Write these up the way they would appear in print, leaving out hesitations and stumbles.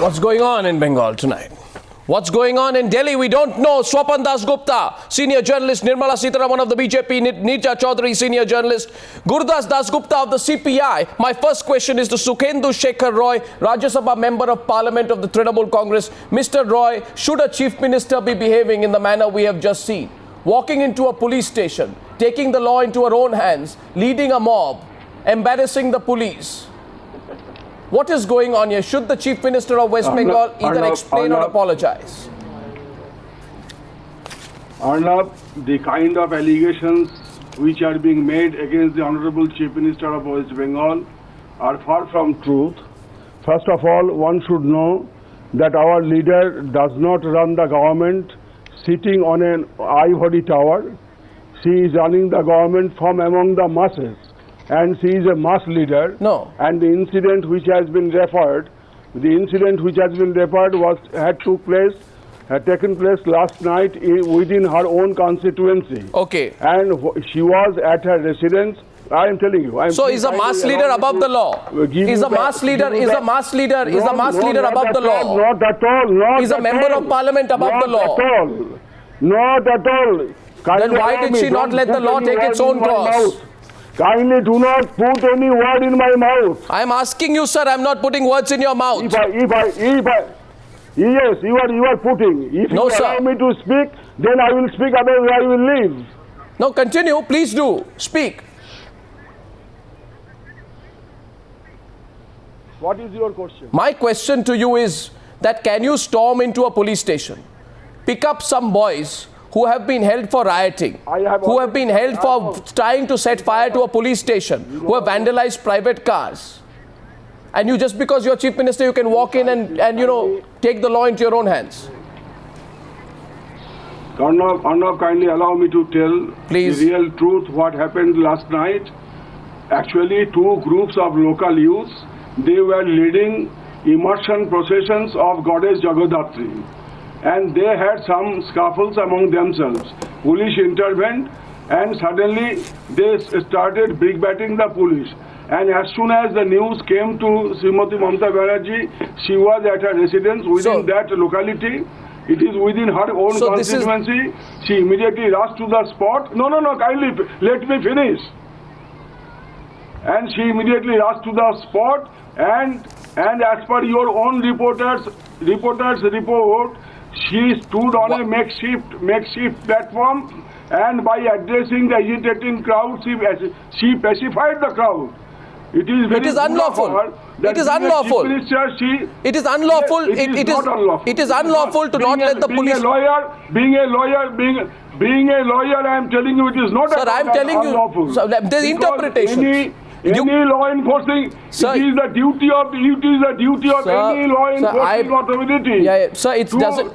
What's going on in Bengal tonight? What's going on in Delhi? We don't know. Swapan Das Gupta, senior journalist. Nirmala Sitharaman of the BJP. Nitya Chaudhary, senior journalist. Gurdas Das Gupta of the CPI. My first question is to Sukhendu Shekhar Roy, Rajya Sabha Member of Parliament of the Trinamool Congress. Mr. Roy, should a chief minister be behaving in the manner we have just seen? Walking into a police station, taking the law into her own hands, leading a mob, embarrassing the police. What is going on here? Should the Chief Minister of West Bengal either explain or apologize? Arnab, the kind of allegations which are being made against the Honorable Chief Minister of West Bengal are far from truth. First of all, one should know that our leader does not run the government sitting on an ivory tower. She is running the government from among the masses. And she is a mass leader. No. And the incident which has been referred, had taken place last night within her own constituency. Okay. And she was at her residence. I am telling you. So is a mass leader above the law? Is a mass leader above the law? Not at all. Is a member of parliament above the law? Not at all. Then why did she not let the law take its own course? Kindly do not put any word in my mouth. I am asking you, sir. I am not putting words in your mouth. Yes, you are putting. If No, you sir. allow me to speak, then I will speak, otherwise I will leave. No, continue. Please do. Speak. What is your question? My question to you is that can you storm into a police station, pick up some boys who have been held for rioting, who have been held for trying to set fire to a police station, who have vandalized private cars, and you, just because you're chief minister, you can walk in and take the law into your own hands? Arnab, kindly allow me to tell Please. the real truth what happened last night. Actually, two groups of local youths, they were leading immersion processions of goddess Jagadhatri. And they had some scuffles among themselves. Police intervened and suddenly they started brickbatting the police. And as soon as the news came to Srimati Mamata Banerjee, she was at her residence within that locality. It is within her own constituency. She immediately rushed to the spot. No, kindly let me finish. And she immediately rushed to the spot and as per your own reporter's report, she stood on a makeshift platform, and by addressing the agitating crowd, she pacified the crowd. It is unlawful. It is unlawful. It is unlawful. It is unlawful to not let the police. Being a lawyer, I am telling you, it is not. Sir, I am telling you. So there is interpretation. Any law enforcing, sir, it is the duty of any law enforcing authority. Sir,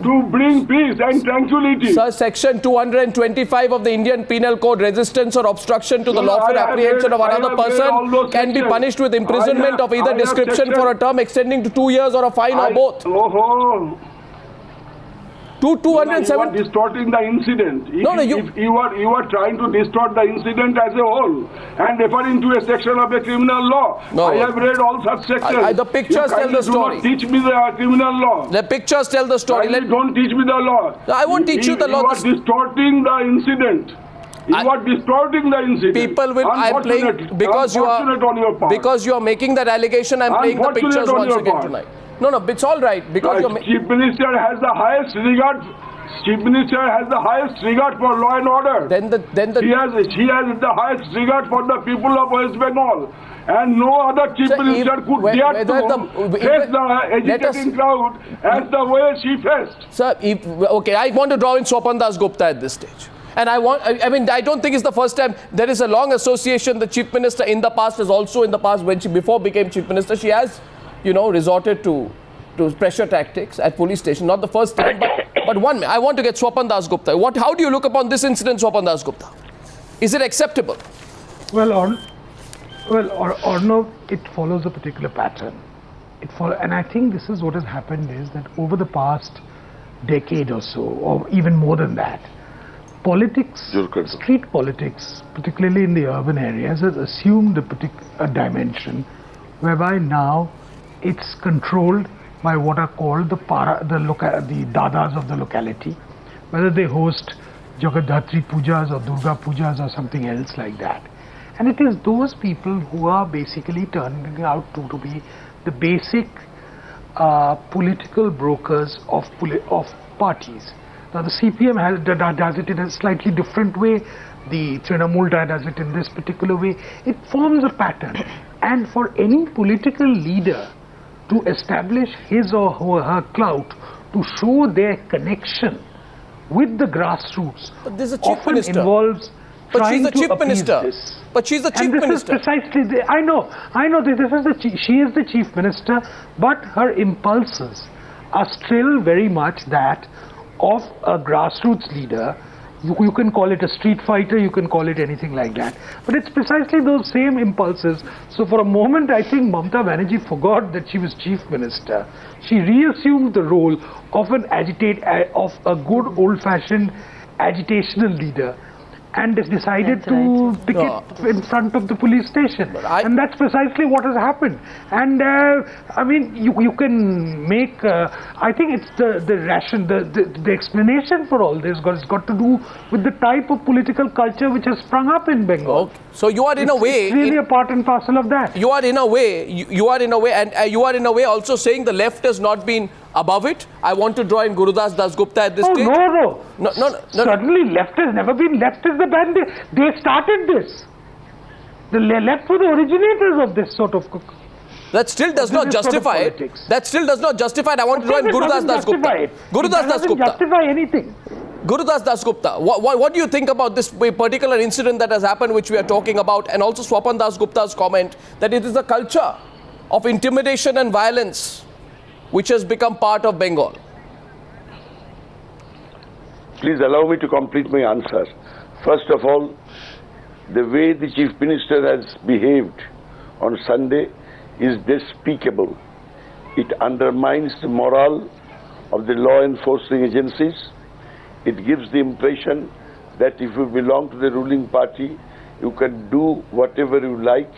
to bring peace and tranquility. Sir, section 225 of the Indian Penal Code, resistance or obstruction to the lawful apprehension of another person can be punished with imprisonment of either description for a term extending to 2 years or a fine or both. You are distorting the incident. You are trying to distort the incident as a whole and referring to a section of the criminal law. No. I have read all such sections. The pictures tell the story. Do not teach me the criminal law. The pictures tell the story. Don't teach me the law. I won't teach you the law. You are distorting the incident. You are distorting the incident. People will. I am playing because you are making that allegation. I am playing the pictures once again tonight. No, it's all right because Chief Minister has the highest regard. Chief Minister has the highest regard for law and order. She has the highest regard for the people of West Bengal, and no other chief minister could dare to face the agitating crowd as the way she faced. Sir, okay, I want to draw in Swapan Das Gupta at this stage. And I don't think it's the first time. There is a long association. The chief minister in the past when she before became chief minister, she has resorted to pressure tactics at police station. Not the first time, but one. I want to get Swapan Das Gupta. How do you look upon this incident, Swapan Das Gupta? Is it acceptable? Well, Arnav, it follows a particular pattern. And I think this is what has happened is that over the past decade or so, or even more than that, politics, street politics, particularly in the urban areas, has assumed a dimension whereby now it's controlled by what are called the dadas of the locality, whether they host Jagadhatri pujas or Durga pujas or something else like that. And it is those people who are basically turning out to be the basic political brokers of parties. Now the CPM does it in a slightly different way. The Trinamool does it in this particular way. It forms a pattern. And for any political leader to establish his or her clout, to show their connection with the grassroots, But this is a chief often minister. involves But she's trying the to chief appease minister. this. But she's the chief And this minister. is precisely I know she is the chief minister, but her impulses are still very much that of a grassroots leader. You can call it a street fighter, you can call it anything like that, but it's precisely those same impulses. So for a moment I think Mamata Banerjee forgot that she was chief minister. She reassumed the role of a good old-fashioned agitational leader, and decided That's to right. picket in front of the police station. I- And that's precisely what has happened. And I mean, you can make, I think it's the explanation for all this has got to do with the type of political culture which has sprung up in Bengal. Okay. So you are in a way, It's really a part and parcel of that. you are in a way, you are in a way, and you are in a way also saying the left has not been above it. I want to draw in Gurudas Dasgupta at this Oh, stage. no. No. Certainly, left has never been. Left is the band. They started this. The left were the originators of this sort of. That still does not This is sort of justify it. politics. That still does not justify it. I want to draw in It Gurudas doesn't justify Dasgupta. it. Gurudas It doesn't Dasgupta. justify anything. Gurudas Dasgupta. What do you think about this particular incident that has happened, which we are talking about, and also Swapan Dasgupta's comment that it is a culture of intimidation and violence which has become part of Bengal? Please allow me to complete my answer. First of all, the way the Chief Minister has behaved on Sunday is despicable. It undermines the morale of the law enforcing agencies. It gives the impression that if you belong to the ruling party, you can do whatever you like,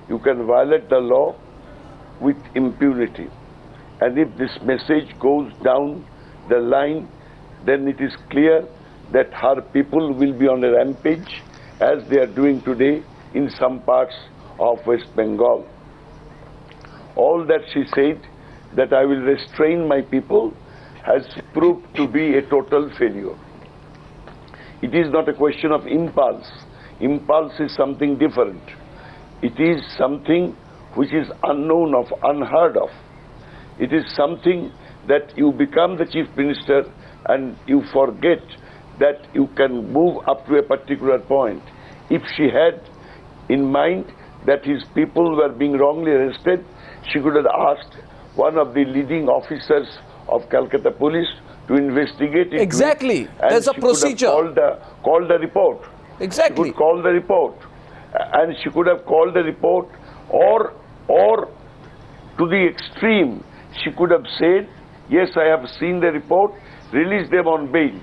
you can violate the law with impunity. And if this message goes down the line, then it is clear that her people will be on a rampage, as they are doing today in some parts of West Bengal. All that she said, that I will restrain my people, has proved to be a total failure. It is not a question of impulse. Impulse is something different. It is something which is unknown of, unheard of. It is something that you become the chief minister and you forget that you can move up to a particular point. If she had in mind that his people were being wrongly arrested, she could have asked one of the leading officers of Calcutta police to investigate it. Exactly. There's a procedure. Could have called the report. Exactly. She could call the report. And she could have called the report, or to the extreme, she could have said, yes, I have seen the report, release them on bail.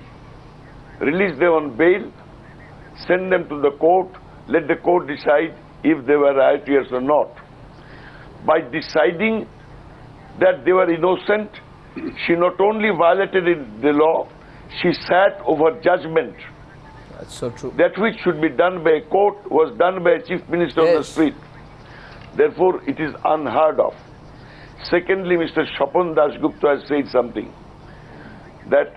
Release them on bail, send them to the court, let the court decide if they were rioters or not. By deciding that they were innocent, she not only violated the law, she sat over judgment. That's so true. That which should be done by a court was done by a chief minister on the Yes. street. Therefore, it is unheard of. Secondly, Mr. Swapan Dasgupta has said something, that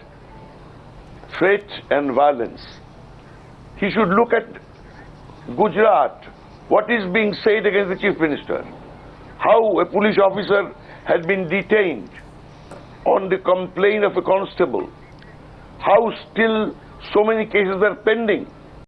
threat and violence. He should look at Gujarat. What is being said against the chief minister? How a police officer had been detained on the complaint of a constable. How still so many cases are pending.